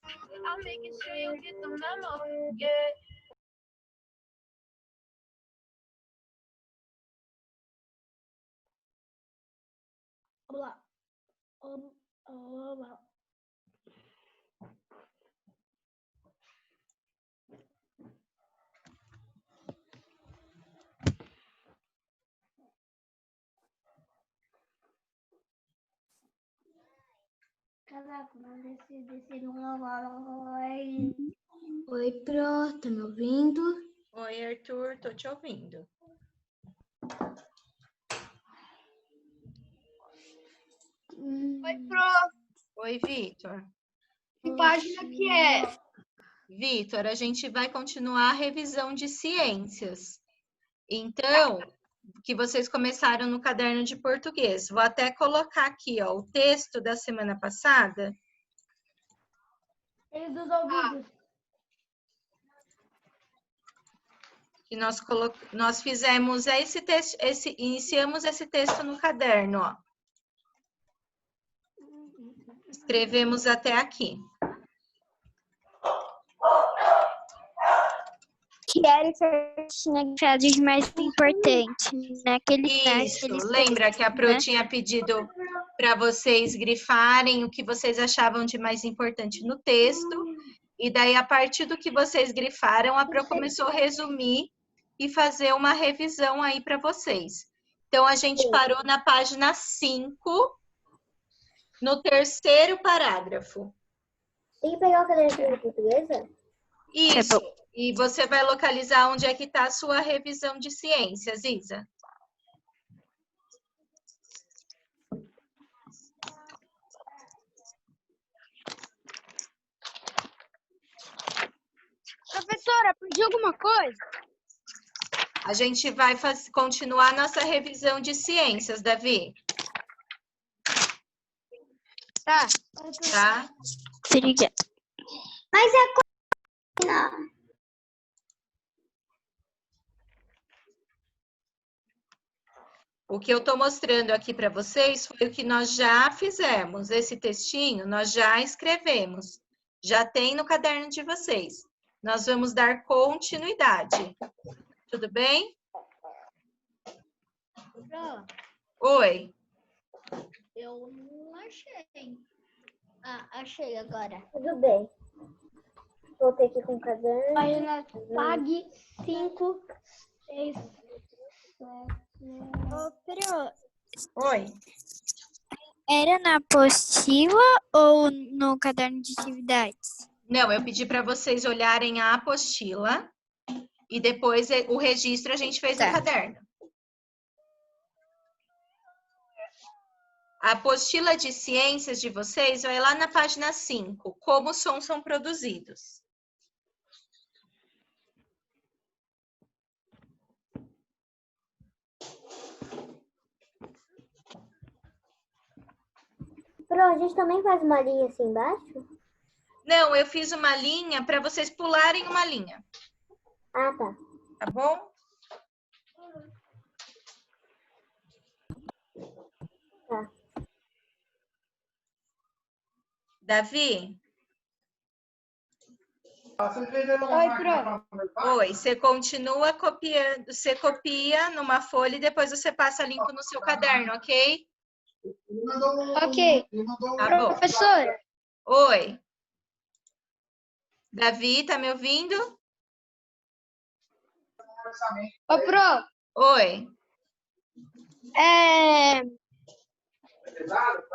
I'm making sure you get the memo, yeah. Olá. Olá. Caraca, não descer uma. Oi, Pro, tá me ouvindo? Oi, Arthur, tô te ouvindo. Oi, Pro. Oi, Vitor. Que página que é? Vitor, a gente vai continuar a revisão de ciências. Então, que vocês começaram no caderno de português. Vou até colocar aqui, ó, o texto da semana passada. Ele dos ouvidos. Que nós fizemos esse texto, iniciamos esse texto no caderno, ó. Escrevemos até aqui. Que era que eu tinha frases mais importantes naquele Isso, lembra que a Pro tinha pedido para vocês grifarem o que vocês achavam de mais importante no texto, e daí, a partir do que vocês grifaram, a Pro começou a resumir e fazer uma revisão aí para vocês. Então, a gente parou na página 5, no terceiro parágrafo. Tem que pegar o caderno de portuguesa? Isso. E você vai localizar onde é que está a sua revisão de ciências, Isa. Professora, pedi alguma coisa? A gente vai continuar nossa revisão de ciências, Davi. Tá. Tá? Obrigada. Mas é coisa. O que eu estou mostrando aqui para vocês foi o que nós já fizemos. Esse textinho nós já escrevemos. Já tem no caderno de vocês. Nós vamos dar continuidade. Tudo bem? Pro, Oi. eu não achei. Ah, achei agora. Tudo bem. Voltei aqui com o caderno. Página pague 5, 6, 7. Ô, Pro, Oi. era na apostila ou no caderno de atividades? Não, eu pedi para vocês olharem a apostila e depois o registro a gente fez no caderno. A apostila de ciências de vocês vai lá na página 5, como os sons são produzidos. Pro, a gente também faz uma linha assim embaixo? Não, eu fiz uma linha para vocês pularem uma linha. Ah, tá. Tá bom? Tá. Davi? Oi, Pro. Oi, você continua copiando, você copia numa folha e depois você passa limpo no seu caderno, ok? Ok. Tá bom. Professora, Oi. Davi, tá me ouvindo? ô, Pro, Oi.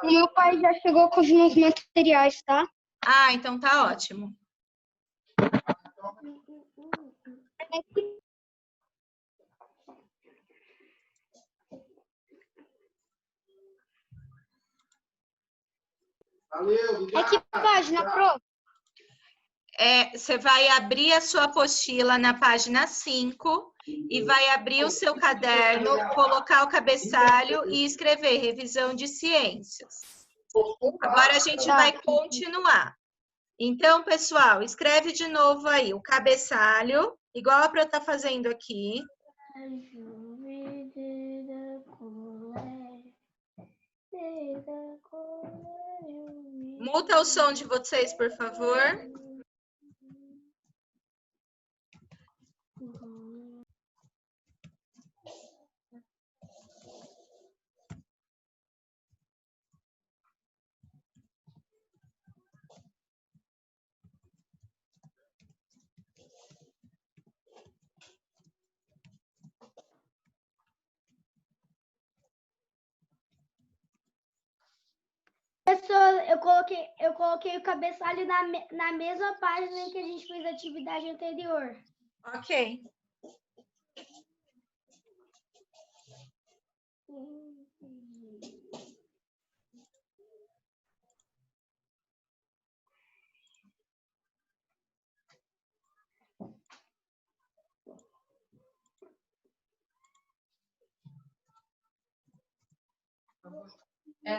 o meu pai já chegou com os meus materiais, tá? Ah, então tá ótimo. É que página, Pro? Você vai abrir a sua apostila na página 5 e vai abrir o seu caderno, colocar o cabeçalho e escrever revisão de ciências. Agora a gente vai continuar. Então, pessoal, escreve de novo aí o cabeçalho, igual a Pro tá fazendo aqui. Muta o som de vocês, por favor. Pessoal, eu coloquei o cabeçalho na mesma página em que a gente fez a atividade anterior. Ok.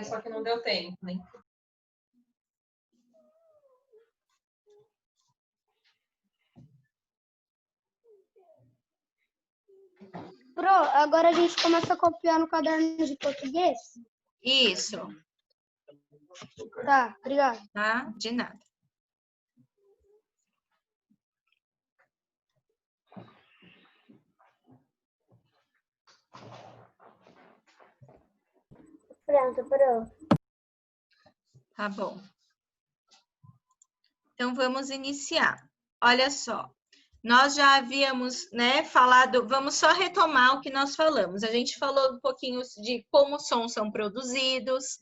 Só que não deu tempo, né? Pro, agora a gente começa a copiar no caderno de português? Isso, Tá, obrigado. tá? De nada. Pronto, pronto. Tá bom. Então, vamos iniciar. Olha só, nós já havíamos, né, falado, vamos só retomar o que nós falamos. A gente falou um pouquinho de como os sons são produzidos,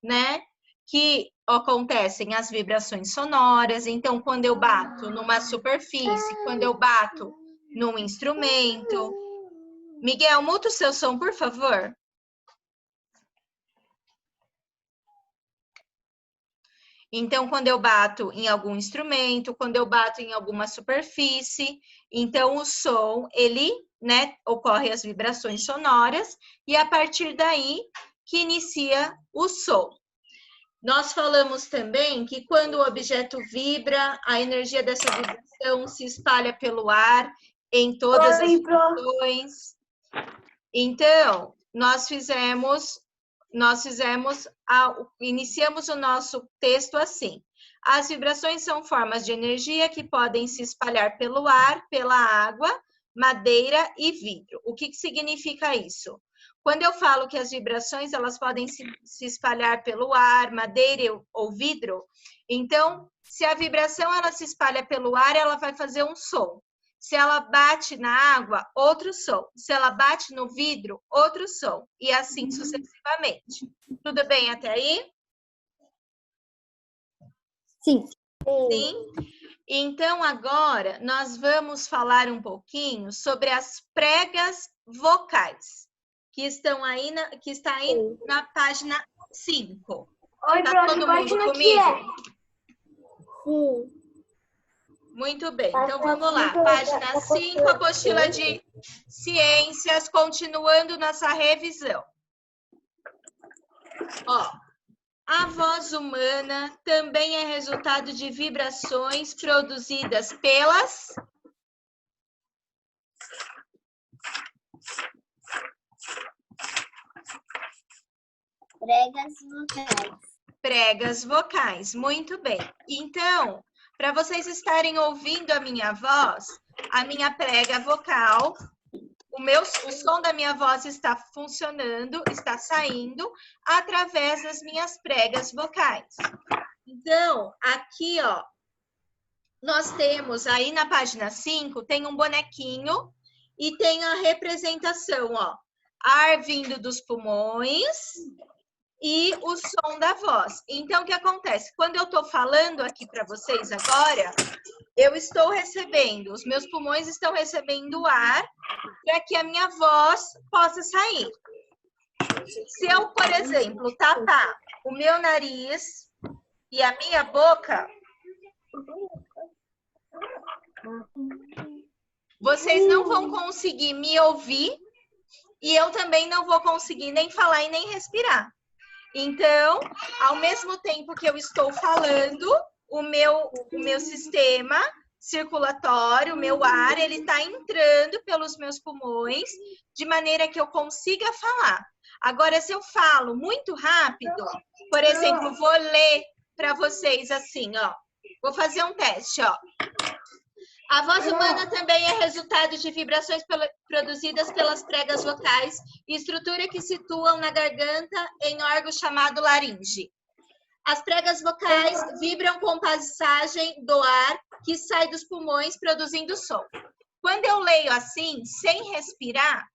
né, que acontecem as vibrações sonoras. Então, quando eu bato numa superfície, quando eu bato num instrumento. Miguel, muta o seu som, por favor. Então, quando eu bato em algum instrumento, quando eu bato em alguma superfície, então o som, ele, né, ocorre as vibrações sonoras e a partir daí que inicia o som. Nós falamos também que quando o objeto vibra, a energia dessa vibração se espalha pelo ar em todas as direções. Então, iniciamos o nosso texto assim. As vibrações são formas de energia que podem se espalhar pelo ar, pela água, madeira e vidro. O que significa isso? Quando eu falo que as vibrações elas podem se espalhar pelo ar, madeira ou vidro, então, se a vibração ela se espalha pelo ar, ela vai fazer um som. Se ela bate na água, outro som. Se ela bate no vidro, outro som. E assim sucessivamente. Tudo bem até aí? Sim. Sim. Então, agora, nós vamos falar um pouquinho sobre as pregas vocais, que está aí na página 5. Oi, tá todo mundo comigo? Sim. Muito bem, então vamos lá. Página 5, apostila de ciências, continuando nossa revisão. Ó, a voz humana também é resultado de vibrações produzidas pelas Pregas vocais. Pregas vocais, muito bem. Então, para vocês estarem ouvindo a minha voz, a minha prega vocal, o som da minha voz está funcionando, está saindo através das minhas pregas vocais. Então, aqui, ó, nós temos aí na página 5, tem um bonequinho e tem a representação, ó, ar vindo dos pulmões e o som da voz. Então, o que acontece? Quando eu estou falando aqui para vocês agora, eu estou recebendo, os meus pulmões estão recebendo ar para que a minha voz possa sair. Se eu, por exemplo, tapar o meu nariz e a minha boca, vocês não vão conseguir me ouvir e eu também não vou conseguir nem falar e nem respirar. Então, ao mesmo tempo que eu estou falando, o meu sistema circulatório, o meu ar, ele está entrando pelos meus pulmões, de maneira que eu consiga falar. Agora, se eu falo muito rápido, por exemplo, vou ler para vocês assim, ó. Vou fazer um teste, ó. A voz humana também é resultado de vibrações produzidas pelas pregas vocais e estrutura que situam na garganta em órgão chamado laringe. As pregas vocais vibram com passagem do ar que sai dos pulmões produzindo som. Quando eu leio assim, sem respirar,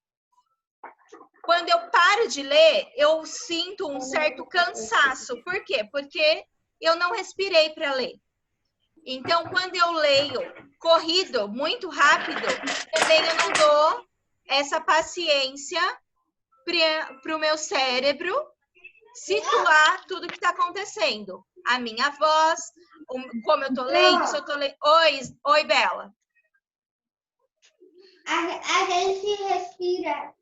quando eu paro de ler, eu sinto um certo cansaço. Por quê? Porque eu não respirei para ler. Então, quando eu leio corrido, muito rápido, também eu não dou essa paciência para o meu cérebro situar tudo que está acontecendo. A minha voz, como eu estou lendo, se eu estou lendo... Oi, Bela. A gente respira.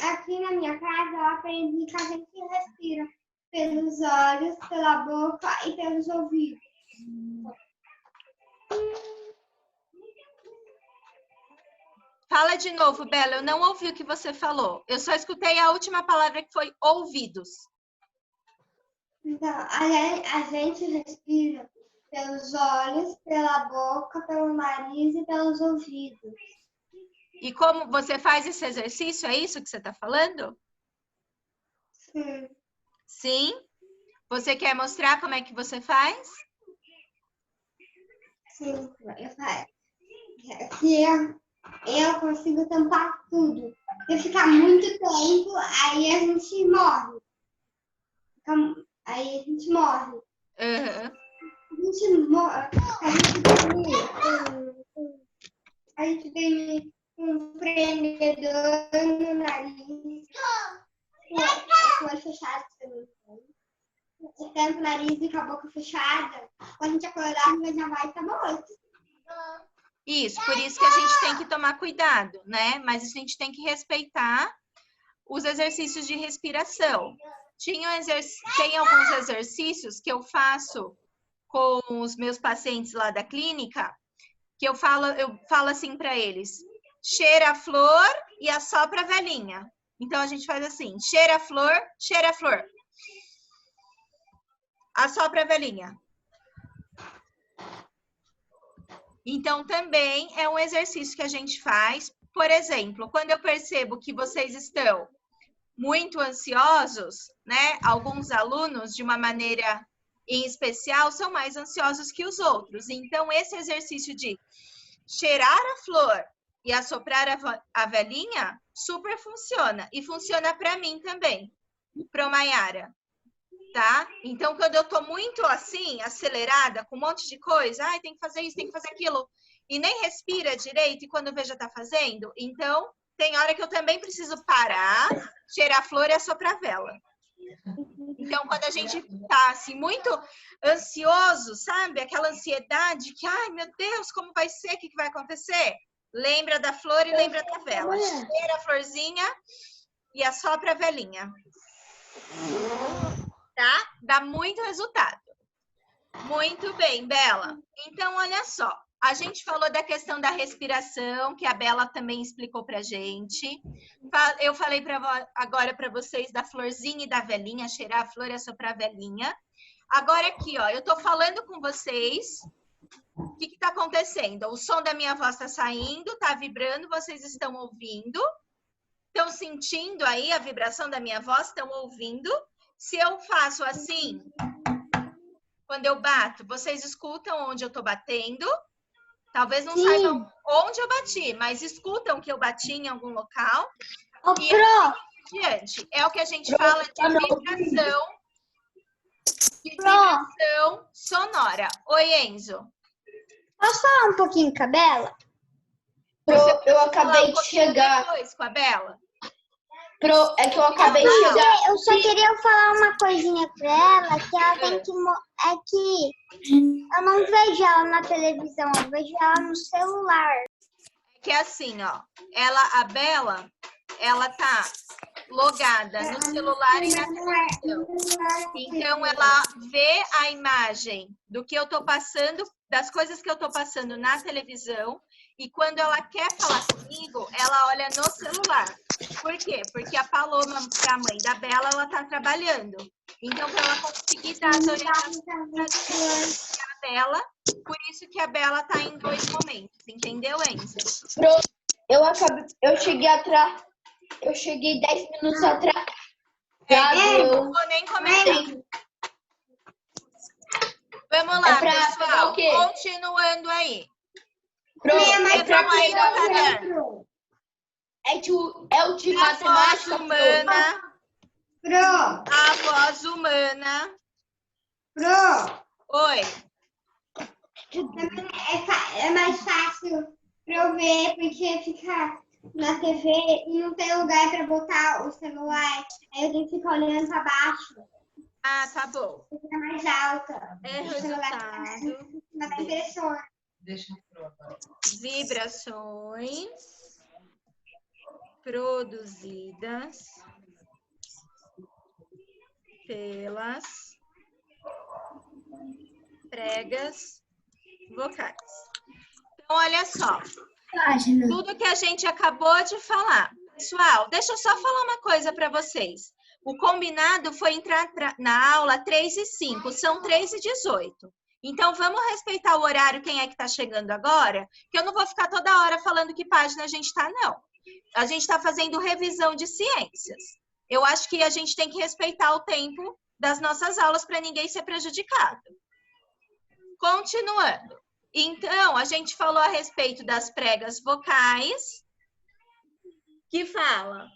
Aqui na minha casa, eu aprendi que a gente respira pelos olhos, pela boca e pelos ouvidos. Fala de novo, Bela. Eu não ouvi o que você falou. Eu só escutei a última palavra que foi ouvidos. Então, a gente respira pelos olhos, pela boca, pelo nariz e pelos ouvidos. E como você faz esse exercício? É isso que você está falando? Sim. Sim? Você quer mostrar como é que você faz? Sim, eu faço. Aqui eu consigo tampar tudo. Se ficar muito tempo, aí a gente morre. Aí a gente morre. Uhum. A gente tem um prendedor no nariz. Com o olho fechado também. Tanto o nariz e com a boca fechada. Quando a gente acordar, a gente já vai estar morto. Isso, por isso que a gente tem que tomar cuidado, né? Mas a gente tem que respeitar os exercícios de respiração. Tem alguns exercícios que eu faço com os meus pacientes lá da clínica, que eu falo assim para eles: cheira a flor e assopra a velhinha. Então a gente faz assim: cheira a flor, assopra a velhinha. Então também é um exercício que a gente faz. Por exemplo, quando eu percebo que vocês estão muito ansiosos, né? Alguns alunos, de uma maneira em especial, são mais ansiosos que os outros. Então, esse exercício de cheirar a flor e assoprar a velhinha super funciona. E funciona para mim também, pro Maiara, tá? Então, quando eu tô muito assim, acelerada, com um monte de coisa, tem que fazer isso, tem que fazer aquilo, e nem respira direito, e quando eu vejo já tá fazendo, então, tem hora que eu também preciso parar, cheirar a flor e assoprar a vela. Então, quando a gente tá assim, muito ansioso, sabe? Aquela ansiedade que, ai, meu Deus, como vai ser? O que vai acontecer? Lembra da flor e lembra da vela. Cheira a florzinha e assopra a velinha. Tá? Dá muito resultado. Muito bem, Bela. Então, olha só. A gente falou da questão da respiração, que a Bela também explicou pra gente. Eu falei agora para vocês da florzinha e da velinha, cheirar a flor e assoprar a velinha. Agora aqui, ó, eu tô falando com vocês. O que que tá acontecendo? O som da minha voz tá saindo, tá vibrando, vocês estão ouvindo. Estão sentindo aí a vibração da minha voz? Estão ouvindo? Se eu faço assim, quando eu bato, vocês escutam onde eu tô batendo? Talvez não saibam onde eu bati, mas escutam que eu bati em algum local. E adiante. É o que a gente fala de vibração sonora. Oi, Enzo. Posso falar um pouquinho com a Bela? Eu acabei de chegar. Depois com a Bela. É que eu acabei de chegar. Eu só queria falar uma coisinha pra ela, que ela tem que... É que eu não vejo ela na televisão, eu vejo ela no celular. É que é assim, ó. A Bela, ela tá logada no celular e na televisão. Então, ela vê a imagem do que eu tô passando, das coisas que eu tô passando na televisão, e quando ela quer falar comigo, ela olha no celular. Por quê? Porque a Paloma, que é a mãe da Bela, ela tá trabalhando. Então, para ela conseguir dar as orientações dela, por isso que a Bela está em 2 momentos, entendeu, Enzo? Eu cheguei 10 minutos atrás. Não vou nem comentar. Vamos lá, pessoal. Continuando aí. Vamos aí no caderno. É o de matemática. A voz humana. Oi. É mais fácil pra eu ver, porque fica na TV e não tem lugar pra botar o celular. Aí eu tenho que ficar olhando pra baixo. Ah, tá bom. Fica mais alta. É resultado. Na impressora. Deixa eu provar. Vibrações produzidas pelas pregas vocais. Então, olha só. Tudo que a gente acabou de falar. Pessoal, deixa eu só falar uma coisa para vocês. O combinado foi entrar na aula 3h05, são 3h18. Então, vamos respeitar o horário, quem é que está chegando agora, que eu não vou ficar toda hora falando que página a gente está, não. A gente está fazendo revisão de ciências. Eu acho que a gente tem que respeitar o tempo das nossas aulas para ninguém ser prejudicado. Continuando. Então, a gente falou a respeito das pregas vocais, que fala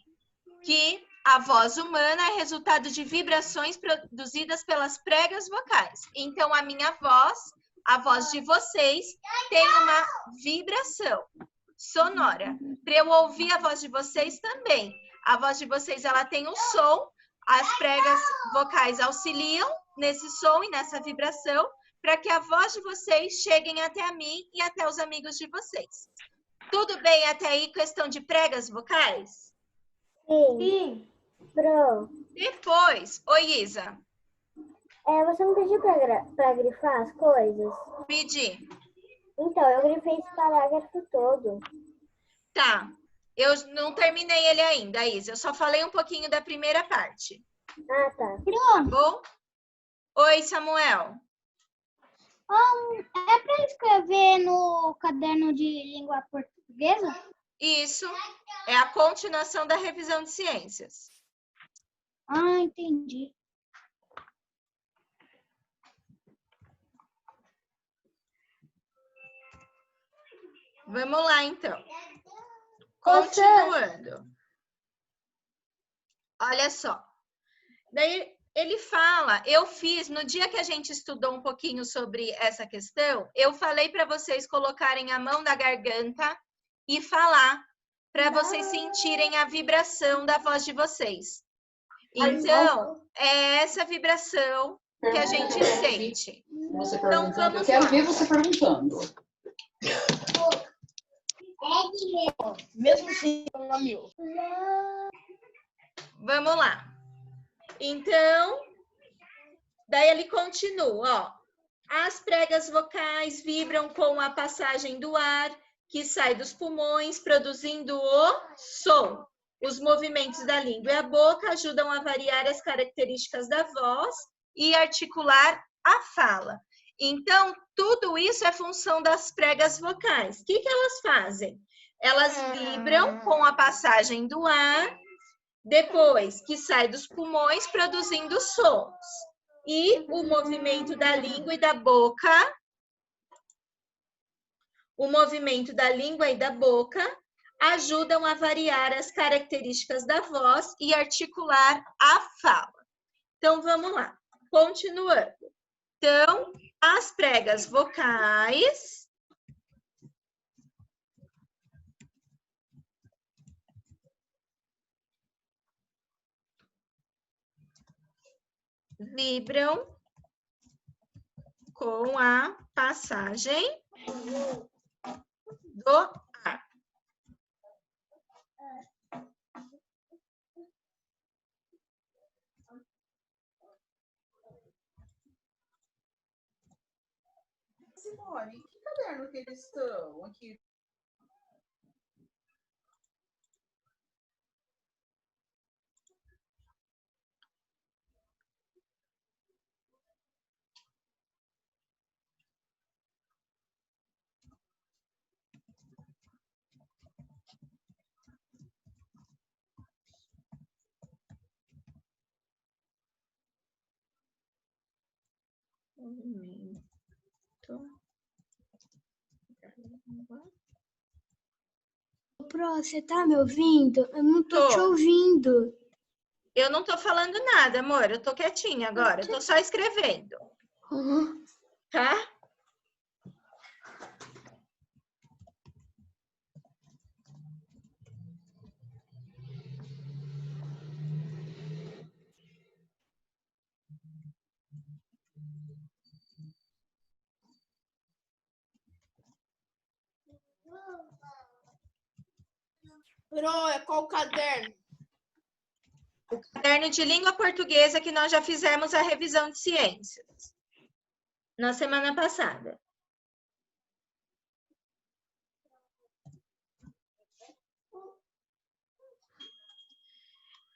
que a voz humana é resultado de vibrações produzidas pelas pregas vocais. Então, a minha voz, a voz de vocês, tem uma vibração sonora. Para eu ouvir a voz de vocês também. A voz de vocês, ela tem um som, as pregas vocais auxiliam nesse som e nessa vibração, para que a voz de vocês cheguem até a mim e até os amigos de vocês. Tudo bem até aí, questão de pregas vocais? Sim. Pro. Depois, oi Isa. Você não pediu pra grifar as coisas? Pedi. Então, eu grifei esse parágrafo todo. Tá. Eu não terminei ele ainda, Isa. Eu só falei um pouquinho da primeira parte. Ah, tá. Tá bom? Oi, Samuel. É para escrever no caderno de língua portuguesa? Isso é a continuação da revisão de ciências. Ah, entendi. Vamos lá, então. Continuando. Olha só. Daí ele fala, eu fiz, no dia que a gente estudou um pouquinho sobre essa questão, eu falei para vocês colocarem a mão na garganta e falar, para vocês sentirem a vibração da voz de vocês. Então, é essa vibração que a gente sente. Você Então, perguntando, eu vamos quero lá. ver você perguntando. Mesmo assim, não é meu. Vamos lá. Então, daí ele continua, ó. As pregas vocais vibram com a passagem do ar que sai dos pulmões, produzindo o som. Os movimentos da língua e a boca ajudam a variar as características da voz e articular a fala. Então, tudo isso é função das pregas vocais. O que elas fazem? Elas vibram com a passagem do ar, depois que sai dos pulmões, produzindo sons. E o movimento da língua e da boca, ajudam a variar as características da voz e articular a fala. Então, vamos lá. Continuando. Então, as pregas vocais vibram com a passagem do ar. Simone, que caderno que eles estão aqui? Movimento. Pro, você tá me ouvindo? Eu não tô te Tô. ouvindo. Eu não tô falando nada, amor. Eu tô quietinha agora. Eu tô só escrevendo. Tá? Pro, é qual caderno? O caderno de língua portuguesa que nós já fizemos a revisão de ciências na semana passada.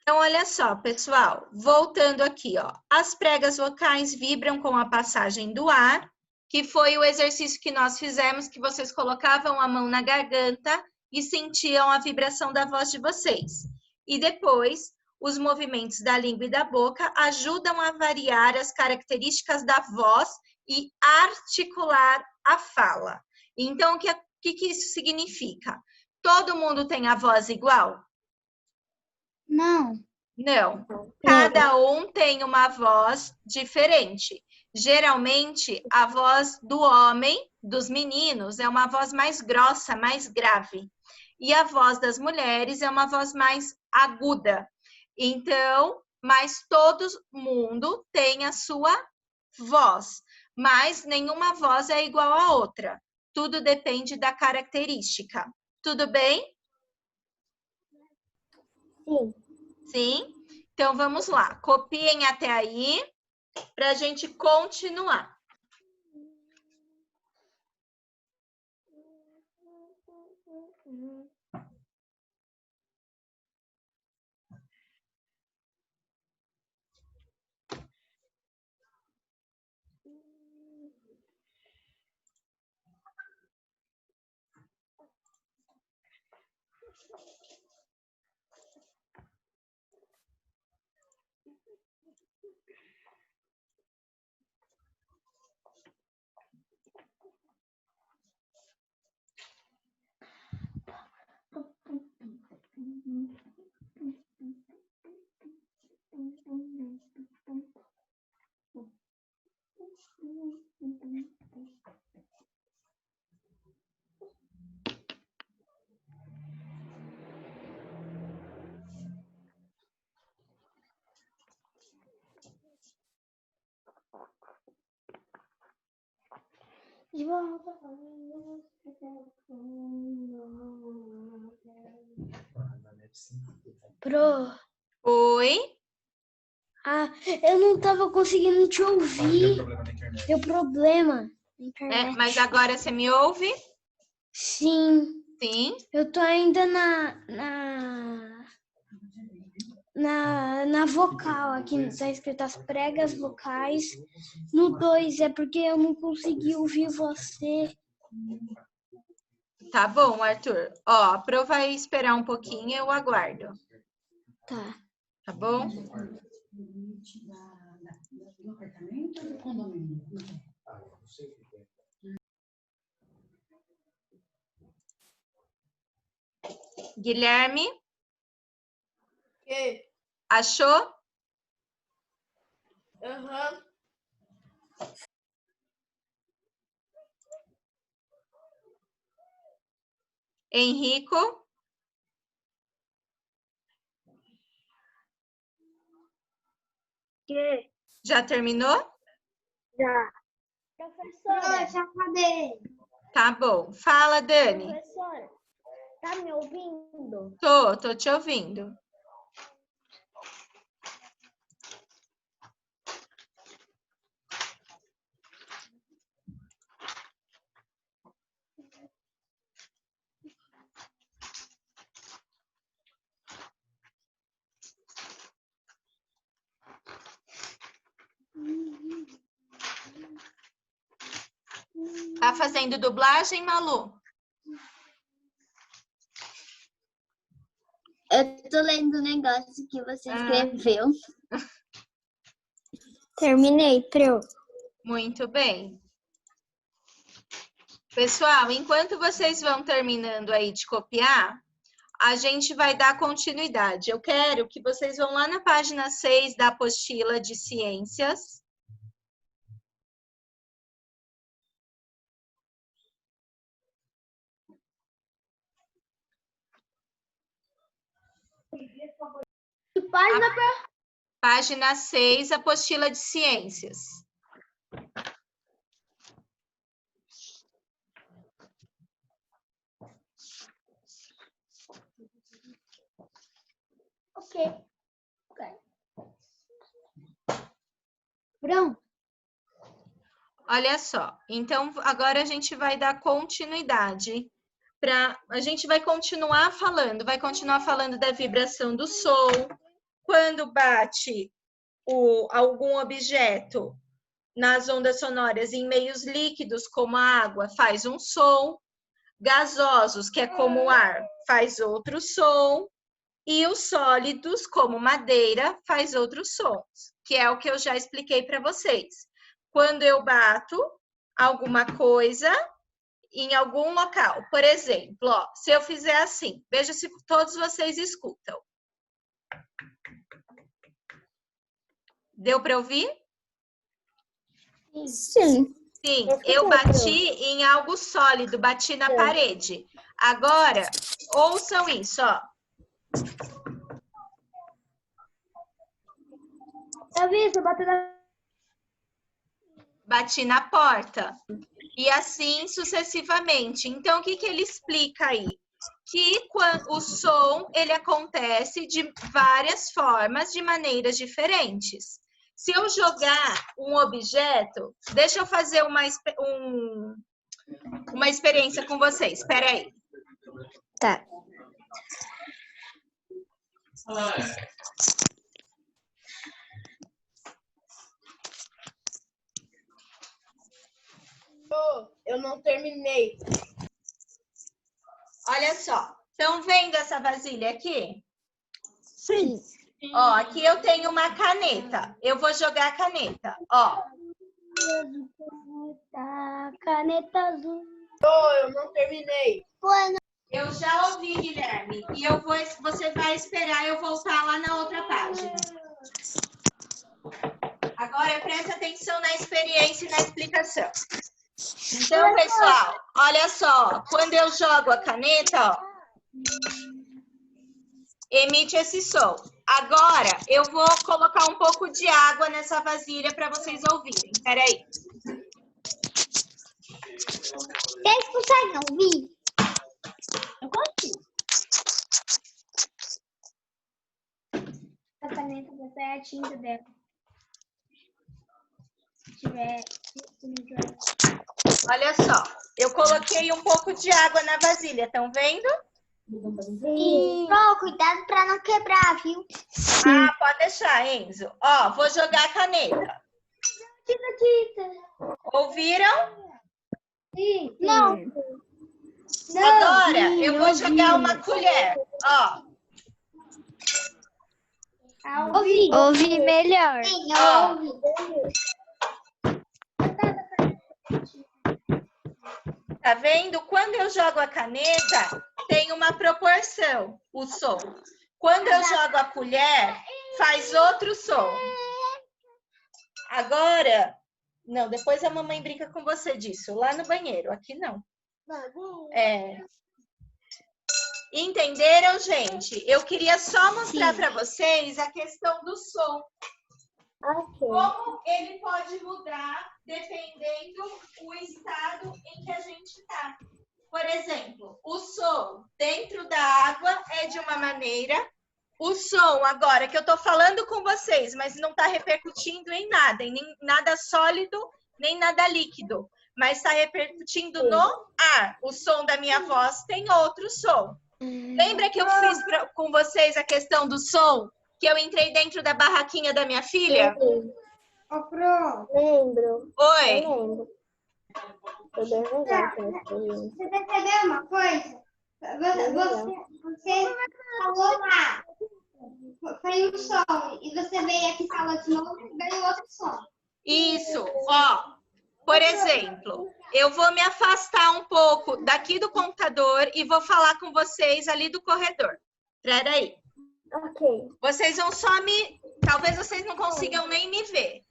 Então, olha só, pessoal, voltando aqui, ó. As pregas vocais vibram com a passagem do ar, que foi o exercício que nós fizemos, que vocês colocavam a mão na garganta e sentiam a vibração da voz de vocês. E depois, os movimentos da língua e da boca ajudam a variar as características da voz e articular a fala. Então, o que isso significa? Todo mundo tem a voz igual? Não. Não. Cada um tem uma voz diferente. Geralmente, a voz do homem, dos meninos, é uma voz mais grossa, mais grave. E a voz das mulheres é uma voz mais aguda. Então, mas todo mundo tem a sua voz, mas nenhuma voz é igual à outra. Tudo depende da característica. Tudo bem? Sim. Sim? Então, vamos lá. Copiem até aí para a gente continuar. Pro. Oi? Ah, eu não tava conseguindo te ouvir. Deu problema na internet. Mas agora você me ouve? Sim. Sim. Eu tô ainda na vocal. Aqui tá escrito as pregas vocais. No 2 é porque eu não consegui ouvir você. Tá bom, Arthur. Ó, a Pro vai esperar um pouquinho, eu aguardo. Tá. Tá bom? Guilherme, Que? achou? Aham. Henrico? Que? Já terminou? Já. Ah, Professora, já acabei. Tá bom. Fala, Dani. professora, tá me ouvindo? Tô te ouvindo. Tá fazendo dublagem, Malu? Eu tô lendo o negócio que você Ah. escreveu. Terminei, Pro. Muito bem. Pessoal, enquanto vocês vão terminando aí de copiar, a gente vai dar continuidade. Eu quero que vocês vão lá na página 6 da apostila de ciências. Página 6, apostila de ciências. Ok. Pronto. Olha só, então agora a gente vai dar continuidade. A gente vai continuar falando da vibração do som, quando bate algum objeto nas ondas sonoras em meios líquidos, como a água, faz um som, gasosos, que é como o ar, faz outro som, e os sólidos, como madeira, faz outros sons, que é o que eu já expliquei para vocês. Quando eu bato alguma coisa em algum local, por exemplo, ó, se eu fizer assim, veja se todos vocês escutam. Deu para ouvir? Sim. Sim, eu bati em algo sólido, bati na parede. Agora, ouçam isso, ó. Eu vi, você bateu na... Bati na porta. E assim sucessivamente. Então, o que que ele explica aí? Que o som, ele acontece de várias formas, de maneiras diferentes. Se eu jogar um objeto, deixa eu fazer uma experiência com vocês. Espera aí. Tá. Eu não terminei. Olha só. Estão vendo essa vasilha aqui? Sim. Ó, aqui eu tenho uma caneta. Eu vou jogar a caneta, ó. Caneta azul. Eu não terminei. Eu já ouvi, Guilherme. E você vai esperar eu voltar lá na outra página. Agora presta atenção na experiência e na explicação. Então, pessoal, olha só. Quando eu jogo a caneta, ó, emite esse som. Agora, eu vou colocar um pouco de água nessa vasilha para vocês ouvirem. Espera aí. Vocês conseguem ouvir? Eu consigo. A caneta você é a tinta dela. Se tiver... Olha só. Eu coloquei um pouco de água na vasilha. Estão vendo? Sim. Pô, cuidado para não quebrar, viu? Ah, pode deixar, Enzo. Ó, vou jogar a caneta. Tita. Ouviram? Sim. Não. Agora, eu vou jogar uma colher. Ó. Ouvi. Ouvi melhor. Sim, Ó. eu ouvi. Tá vendo? Quando eu jogo a caneta, tem uma proporção, o som. Quando eu jogo a colher, faz outro som. Agora, não, depois a mamãe brinca com você disso, lá no banheiro, aqui não. É. Entenderam, gente? Eu queria só mostrar para vocês a questão do som. Como ele pode mudar dependendo do estado em que a gente está. Por exemplo, o som dentro da água é de uma maneira. O som agora que eu estou falando com vocês, mas não está repercutindo em nada, em nem nada sólido, nem nada líquido. Mas está repercutindo no ar. O som da minha voz tem outro som. Lembra que eu fiz com vocês a questão do som? Que eu entrei dentro da barraquinha da minha filha? Ô, Pro, Lembro. Oi. Eu lembro. Foi bem legal essa experiência. você percebeu uma coisa? Você falou lá, foi um som, e você veio aqui e falou de novo, veio outro som. Isso, ó. Por exemplo, eu vou me afastar um pouco daqui do computador e vou falar com vocês ali do corredor. Espera aí. Ok. Vocês vão só me... Talvez vocês não consigam nem me ver.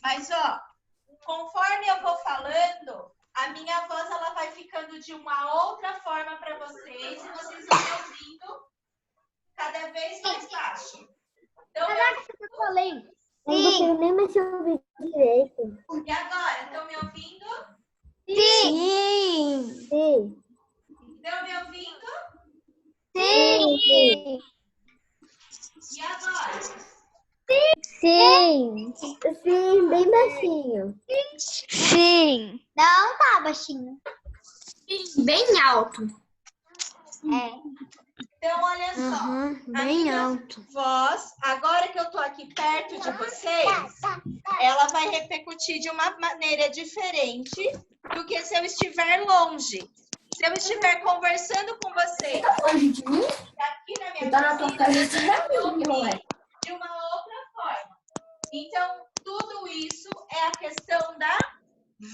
Mas, ó, conforme eu vou falando, a minha voz ela vai ficando de uma outra forma para vocês e vocês vão me ouvindo cada vez mais baixo. Então, Caraca, eu falei. Eu não consigo nem mais ouvir direito. E agora, estão me ouvindo? Sim. Sim. Estão me ouvindo? Sim. E agora? Sim. Sim, bem baixinho. Sim. Não tá baixinho. Bem alto. Então, olha só. A minha voz, agora que eu tô aqui perto de vocês, ela vai repercutir de uma maneira diferente do que se eu estiver longe. Se eu estiver conversando com vocês aqui na minha ouvir de uma outra forma. Então, tudo isso é a questão da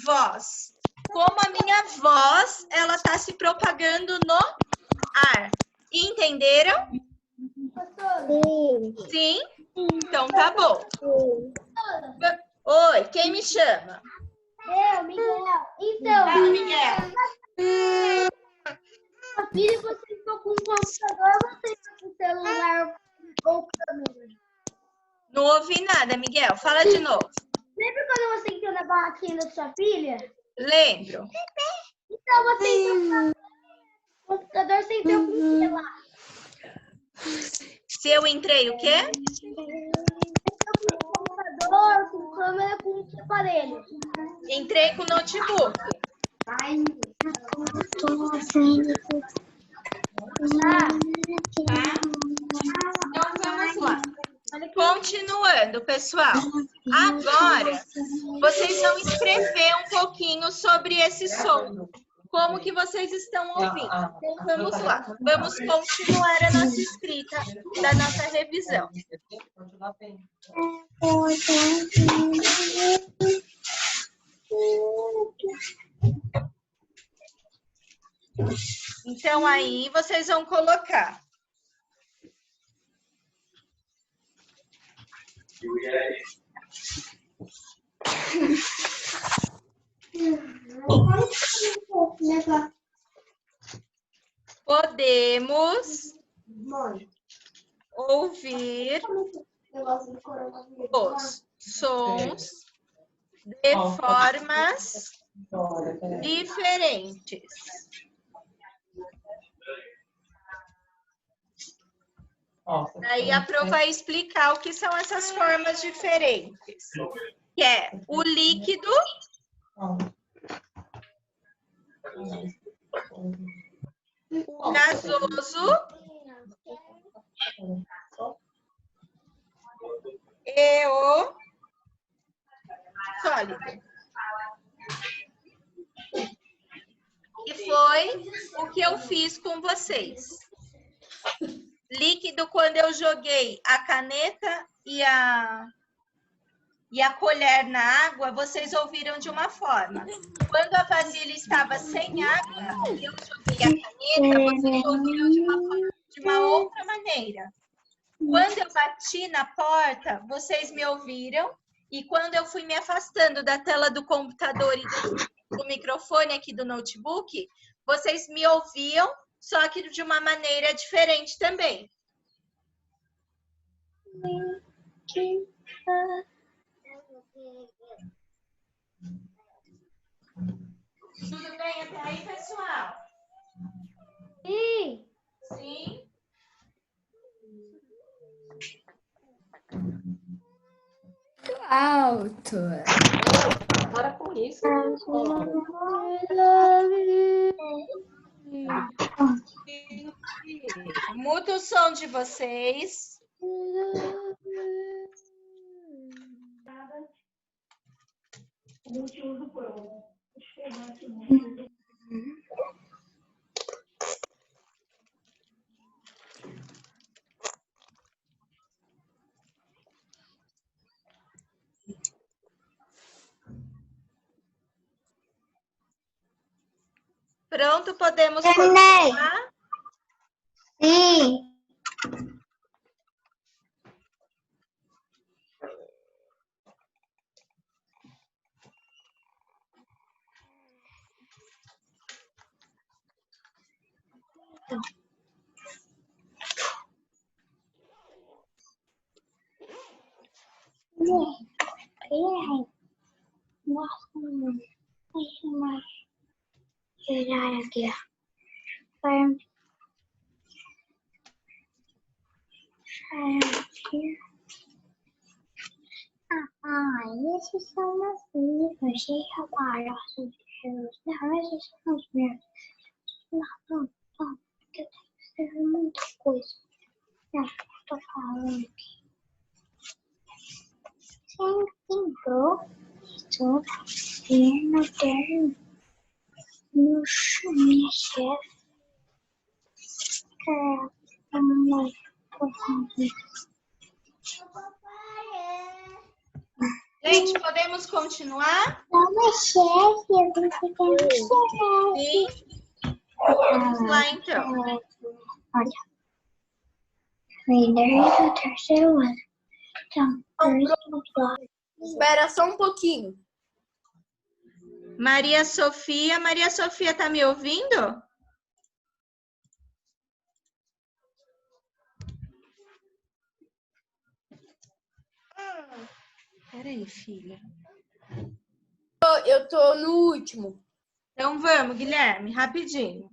voz. Como a minha voz, ela está se propagando no ar. Entenderam? Sim. Sim? Então tá bom. Sim. Oi, quem me chama? Eu, Miguel. Então, Fala, Miguel. a filha, vocês estão com um computador ou vocês estão com celular ou câmera? Não ouvi nada, Miguel. Fala de novo. Lembra quando você entrou na barraquinha da sua filha? Lembro. Então você entrou com o computador, você entrou com o que lá? Se eu entrei o quê? Com computador, com câmera, com que aparelho? Entrei com notebook. Tá? Então vamos lá. Continuando, pessoal. Agora, vocês vão escrever um pouquinho sobre esse som. Como que vocês estão ouvindo? Então, vamos lá. Vamos continuar a nossa escrita da nossa revisão. Então, aí vocês vão colocar. Podemos ouvir os sons de formas diferentes. Aí a Pro vai explicar o que são essas formas diferentes. Que é o líquido, o gasoso e o sólido. E foi o que eu fiz com vocês. Líquido, quando eu joguei a caneta e a colher na água, vocês ouviram de uma forma. Quando a vasilha estava sem água e eu joguei a caneta, vocês ouviram de uma outra maneira. Quando eu bati na porta, vocês me ouviram. E quando eu fui me afastando da tela do computador e do microfone aqui do notebook, vocês me ouviam, só que de uma maneira diferente também. Tudo bem até aí, pessoal? Sim. Sim? Alto. Para com isso. Muda o som de vocês. Pronto, podemos Terminei. continuar? Sim. Nossa, deixa mais girar aqui, ó. Esses são meus livros de roubarosos de Deus. Esses são os meus. Não, que eu tenho que escrever muita coisa. Não, tô falando aqui. Sem pintou, estou vendo terno no minha chefe. Mamãe, por favor. Gente, podemos continuar? Não é chefe, eu tenho que ter um chefe. Sim. Vamos lá, então. Olha. Líder do terceiro ano. Então, Espera só um pouquinho. Maria Sofia. Maria Sofia, tá me ouvindo? Peraí, filha. Eu tô no último. Então vamos, Guilherme, rapidinho.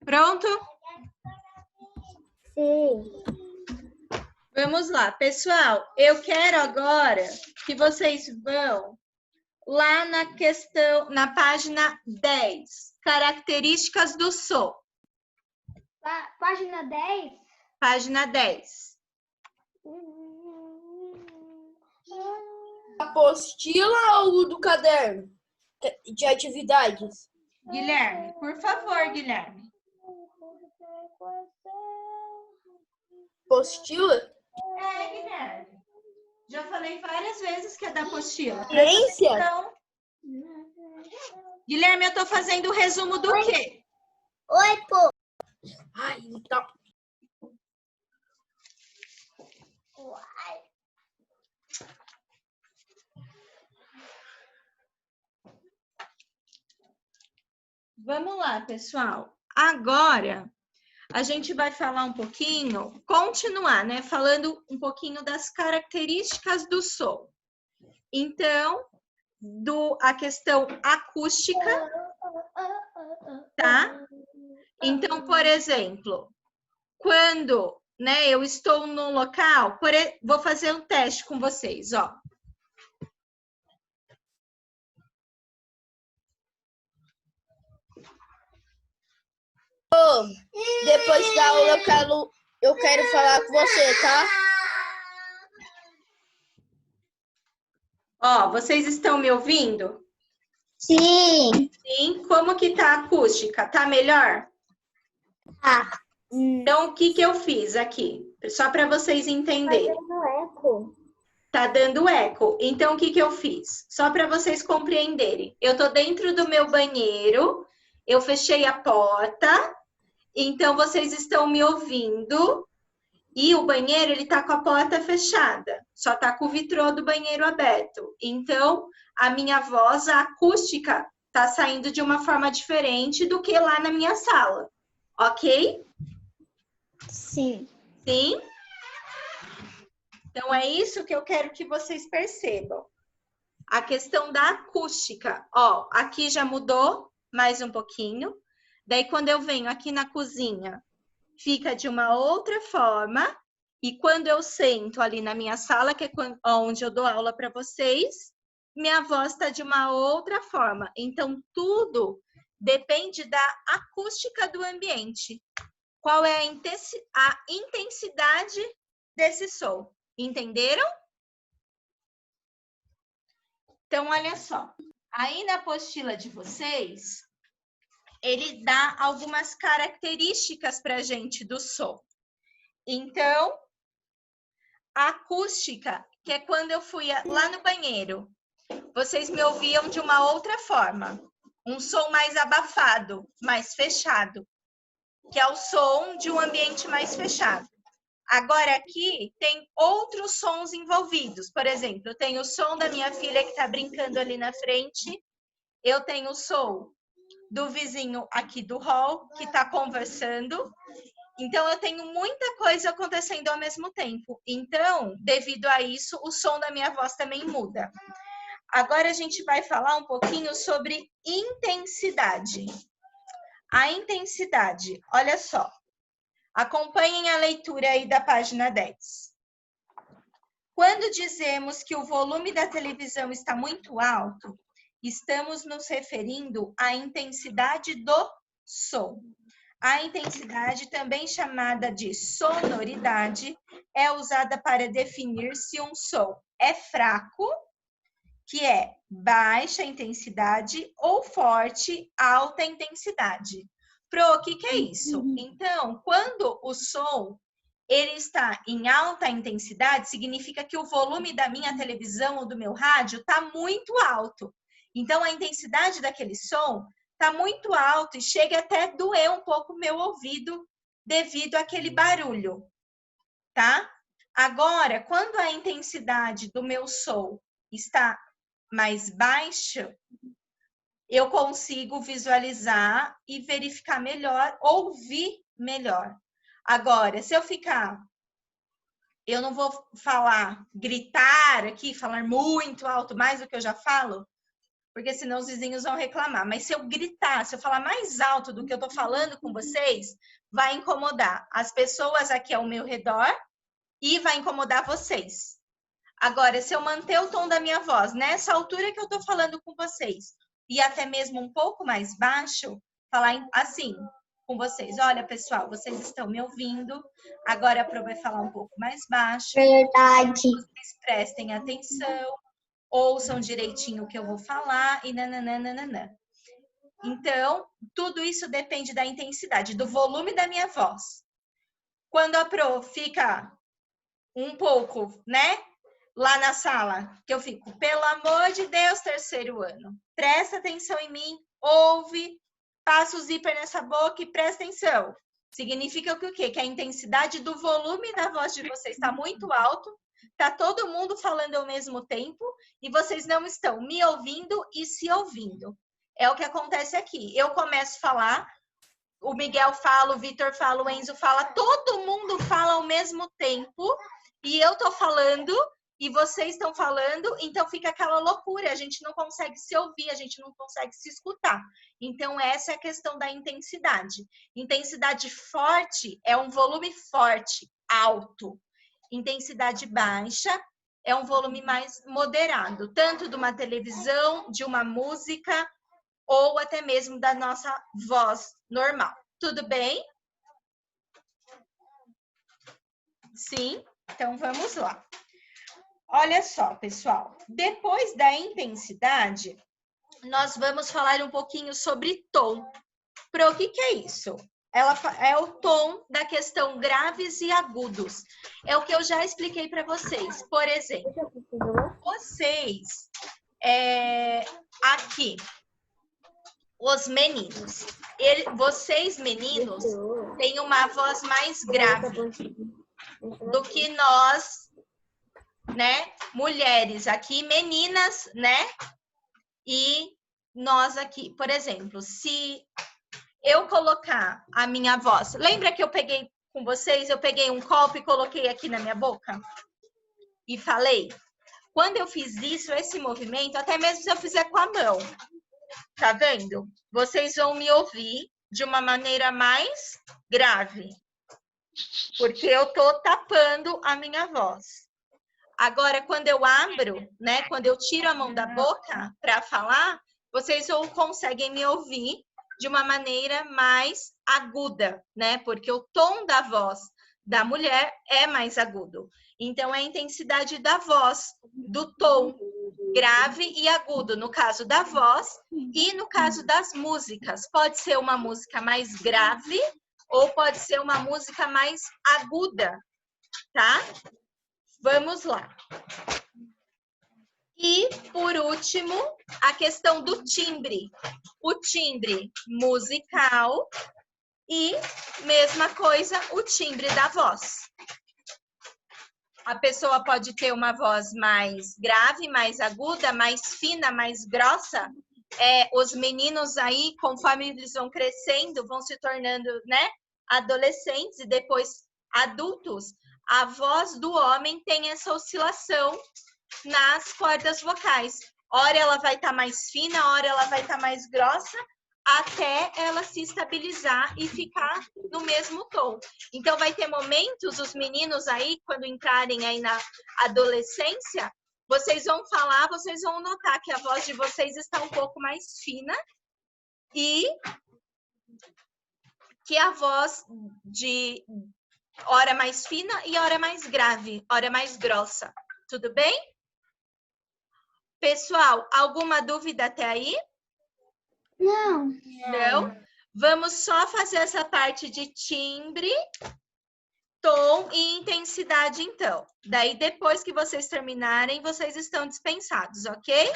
Pronto? Sim. Vamos lá, pessoal. Eu quero agora que vocês vão lá na questão, na página 10, características do som. Página 10? Página 10. Apostila ou do caderno de atividades? Guilherme, por favor, Guilherme. Apostila? É, Guilherme. Já falei várias vezes que é da apostila. Ciência? Então, Guilherme, eu tô fazendo o resumo do quê? Oi, pô. Ai, então. Vamos lá, pessoal. Agora, a gente vai falar um pouquinho, continuar, né? Falando um pouquinho das características do som. Então, a questão acústica, tá? Então, por exemplo, quando, né, eu estou no local, vou fazer um teste com vocês, ó. Depois da aula eu quero falar com você, tá? Ó, vocês estão me ouvindo? Sim. Sim. Como que tá a acústica? Tá melhor? Ah. Então, o que que eu fiz aqui? Só para vocês entenderem. Tá dando eco. Tá dando eco. Então, o que que eu fiz? Só para vocês compreenderem. Eu tô dentro do meu banheiro, eu fechei a porta, então vocês estão me ouvindo. E o banheiro, ele tá com a porta fechada. Só tá com o vitrô do banheiro aberto. Então, a minha voz, a acústica, tá saindo de uma forma diferente do que lá na minha sala. Ok? Sim. Sim? Então, é isso que eu quero que vocês percebam. A questão da acústica. Ó, aqui já mudou mais um pouquinho. Daí, quando eu venho aqui na cozinha, fica de uma outra forma. E quando eu sento ali na minha sala, que é onde eu dou aula para vocês, minha voz está de uma outra forma. Então, tudo depende da acústica do ambiente. Qual é a intensidade desse som. Entenderam? Então, olha só. Aí na apostila de vocês, ele dá algumas características para a gente do som. Então, a acústica, que é quando eu fui lá no banheiro, vocês me ouviam de uma outra forma. Um som mais abafado, mais fechado, que é o som de um ambiente mais fechado. Agora aqui tem outros sons envolvidos. Por exemplo, eu tenho o som da minha filha que está brincando ali na frente. Eu tenho o som do vizinho aqui do hall que está conversando. Então, eu tenho muita coisa acontecendo ao mesmo tempo. Então, devido a isso, o som da minha voz também muda. Agora, a gente vai falar um pouquinho sobre intensidade. A intensidade, olha só. Acompanhem a leitura aí da página 10. Quando dizemos que o volume da televisão está muito alto, estamos nos referindo à intensidade do som. A intensidade, também chamada de sonoridade, é usada para definir se um som é fraco, que é baixa intensidade, ou forte, alta intensidade. Pro, o que é isso? Então, quando o som ele está em alta intensidade, significa que o volume da minha televisão ou do meu rádio está muito alto. Então, a intensidade daquele som está muito alto e chega até a doer um pouco o meu ouvido devido àquele barulho, tá? Agora, quando a intensidade do meu som está mais baixa, eu consigo visualizar e verificar melhor, ouvir melhor. Agora, se eu ficar... Eu não vou falar, gritar aqui, falar muito alto, mais do que eu já falo, porque senão os vizinhos vão reclamar. Mas se eu gritar, se eu falar mais alto do que eu estou falando com vocês, vai incomodar as pessoas aqui ao meu redor e vai incomodar vocês. Agora, se eu manter o tom da minha voz nessa altura que eu estou falando com vocês, e até mesmo um pouco mais baixo, falar assim com vocês. Olha, pessoal, vocês estão me ouvindo. Agora a Pro vai falar um pouco mais baixo. Verdade. Vocês prestem atenção, ouçam direitinho o que eu vou falar e nananana. Então, tudo isso depende da intensidade, do volume da minha voz. Quando a Pro fica um pouco, né? Lá na sala, que eu fico, pelo amor de Deus, terceiro ano, presta atenção em mim, ouve, passa o zíper nessa boca e presta atenção. Significa o quê? Que a intensidade do volume da voz de vocês está muito alto, está todo mundo falando ao mesmo tempo e vocês não estão me ouvindo e se ouvindo. É o que acontece aqui. Eu começo a falar, o Miguel fala, o Vitor fala, o Enzo fala, todo mundo fala ao mesmo tempo e eu tô falando... E vocês estão falando, então fica aquela loucura, a gente não consegue se ouvir, a gente não consegue se escutar. Então, essa é a questão da intensidade. Intensidade forte é um volume forte, alto. Intensidade baixa é um volume mais moderado, tanto de uma televisão, de uma música, ou até mesmo da nossa voz normal. Tudo bem? Sim? Então, vamos lá. Olha só, pessoal, depois da intensidade, nós vamos falar um pouquinho sobre tom. Pro, o que é isso? É o tom da questão graves e agudos. É o que eu já expliquei para vocês. Por exemplo, vocês, aqui, os meninos, vocês meninos têm uma voz mais grave do que nós, né, mulheres aqui, meninas, né, e nós aqui, por exemplo, se eu colocar a minha voz, lembra que eu peguei com vocês, eu peguei um copo e coloquei aqui na minha boca e falei? Quando eu fiz isso, esse movimento, até mesmo se eu fizer com a mão, tá vendo? Vocês vão me ouvir de uma maneira mais grave, porque eu tô tapando a minha voz. Agora, quando eu abro, né, quando eu tiro a mão da boca para falar, vocês conseguem me ouvir de uma maneira mais aguda, né? Porque o tom da voz da mulher é mais agudo. Então, é a intensidade da voz, do tom grave e agudo, no caso da voz e no caso das músicas. Pode ser uma música mais grave ou pode ser uma música mais aguda, tá? Vamos lá. E, por último, a questão do timbre. O timbre musical e, mesma coisa, o timbre da voz. A pessoa pode ter uma voz mais grave, mais aguda, mais fina, mais grossa. Os meninos aí, conforme eles vão crescendo, vão se tornando, né, adolescentes e depois adultos. A voz do homem tem essa oscilação nas cordas vocais. Ora ela vai estar mais fina, ora ela vai estar mais grossa, até ela se estabilizar e ficar no mesmo tom. Então, vai ter momentos, os meninos aí, quando entrarem aí na adolescência, vocês vão falar, vocês vão notar que a voz de vocês está um pouco mais fina e que a voz de hora mais fina e hora mais grave, hora mais grossa. Tudo bem? Pessoal, alguma dúvida até aí? Não. Não? Vamos só fazer essa parte de timbre, tom e intensidade, então. Daí, depois que vocês terminarem, vocês estão dispensados, ok?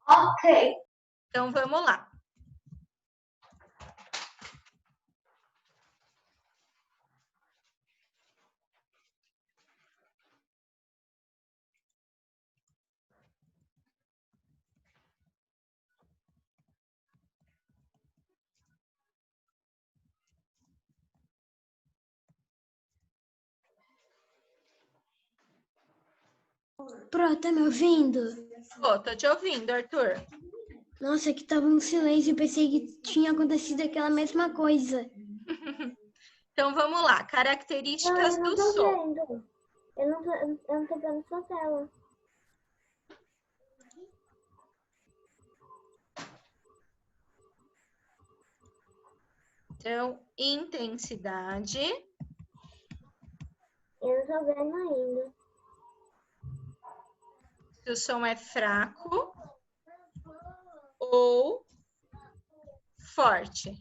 Ok. Então, vamos lá. Pro, tá me ouvindo? Tô te ouvindo, Arthur. Nossa, que tava um silêncio, eu pensei que tinha acontecido aquela mesma coisa. Então, vamos lá. Características do som. Eu não tô vendo sua tela. Então, intensidade. Eu não tô vendo ainda. Se o som é fraco ou forte.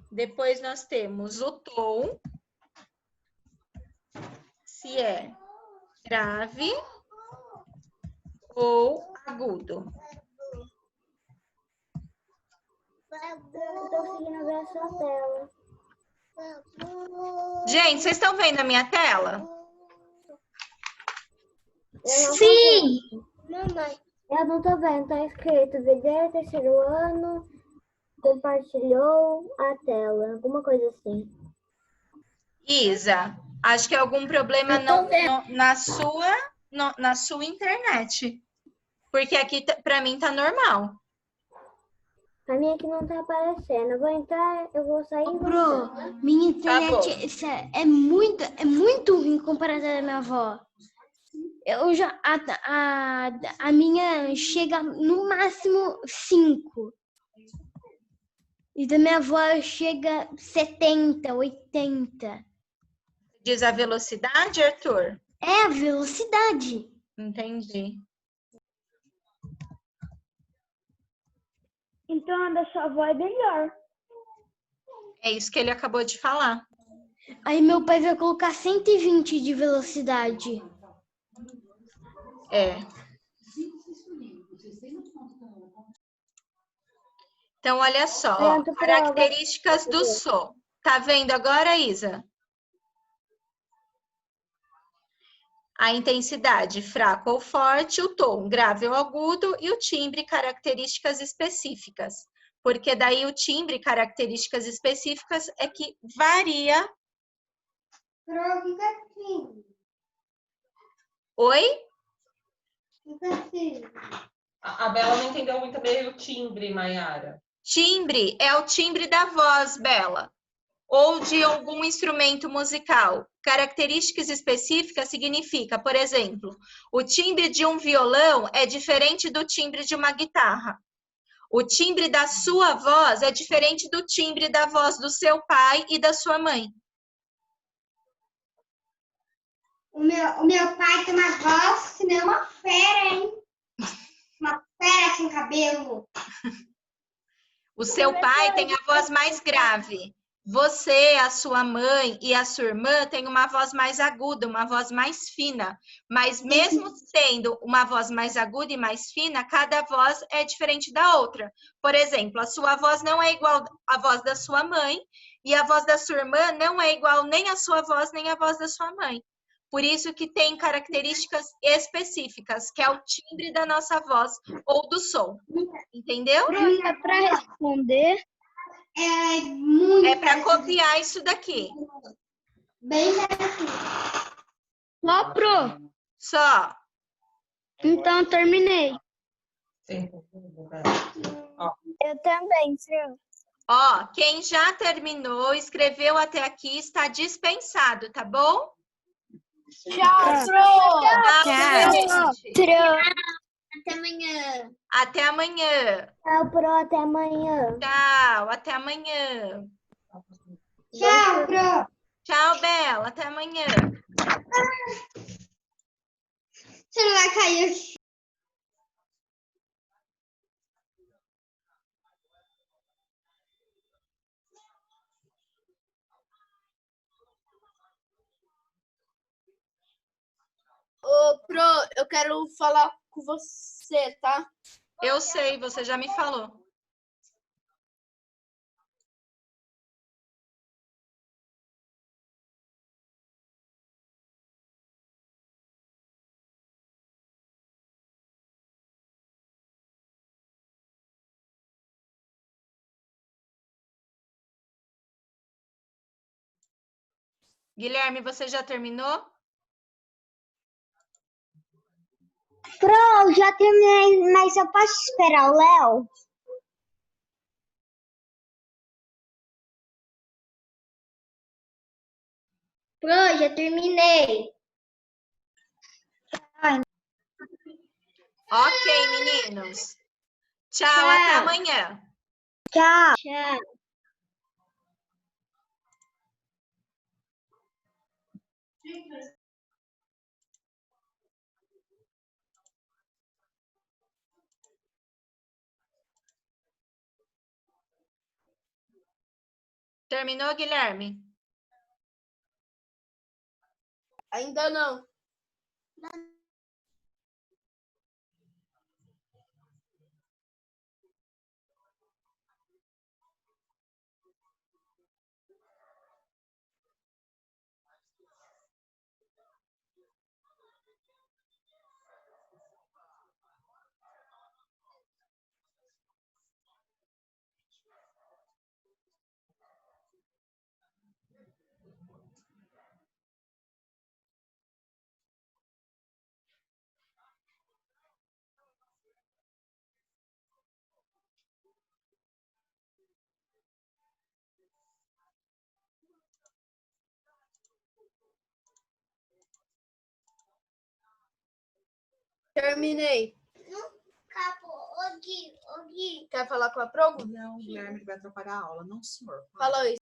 Depois nós temos o tom, se é grave ou agudo. Eu tô conseguindo ver a sua tela. Gente, vocês estão vendo a minha tela? Sim! Eu não tô vendo, tá escrito VD, terceiro ano, compartilhou a tela, alguma coisa assim. Isa, acho que é algum problema na sua internet. Porque aqui, pra mim, tá normal. A minha aqui não tá aparecendo. Eu vou entrar, eu vou sair e Bro, minha internet é muito ruim comparada à minha avó. A minha chega no máximo 5. E da minha avó chega 70, 80. Diz a velocidade, Arthur? É a velocidade. Entendi. Então a da sua avó é melhor. É isso que ele acabou de falar. Aí meu pai vai colocar 120 de velocidade. É. Então, olha só, ó, características do som. Tá vendo agora, Isa? A intensidade fraca ou forte, o tom grave ou agudo e o timbre, características específicas. Porque daí o timbre, características específicas, é que varia. Oi? A Bela não entendeu muito bem o timbre, Maiara. Timbre é o timbre da voz, Bela, ou de algum instrumento musical. Características específicas significa, por exemplo, o timbre de um violão é diferente do timbre de uma guitarra. O timbre da sua voz é diferente do timbre da voz do seu pai e da sua mãe. O meu pai tem uma voz que nem uma fera, hein? Uma fera com cabelo. O seu pai tem a voz mais grave. Você, a sua mãe e a sua irmã têm uma voz mais aguda, uma voz mais fina. Mas mesmo tendo uma voz mais aguda e mais fina, cada voz é diferente da outra. Por exemplo, a sua voz não é igual à voz da sua mãe e a voz da sua irmã não é igual nem à sua voz nem à voz da sua mãe. Por isso que tem características específicas, que é o timbre da nossa voz ou do som. Entendeu? Pronta para responder. É muito. É para copiar isso daqui. Bem parecido. Só, Pro. Só. Então, terminei. Eu também, Pro. Ó, quem já terminou, escreveu até aqui, está dispensado, tá bom? Tchau, Pro! Tchau, gente. Pro. Até amanhã. Até amanhã. Tchau, Pro. Até amanhã. Tchau, até amanhã. Tchau, Pro. Tchau, Bela, até amanhã. O celular caiu. Ô, Pro, eu quero falar com você, tá? Eu sei, você já me falou. Guilherme, você já terminou? Pro, já terminei, mas eu posso esperar o Léo? Pro, já terminei. Ok, meninos. Tchau, até amanhã. Tchau. Tchau. Terminou, Guilherme? Ainda não. Terminei. Acabou. Ô, Gui. Quer falar com a Pro? Não, o Guilherme vai atrapalhar a aula, não, senhor. Fala isso.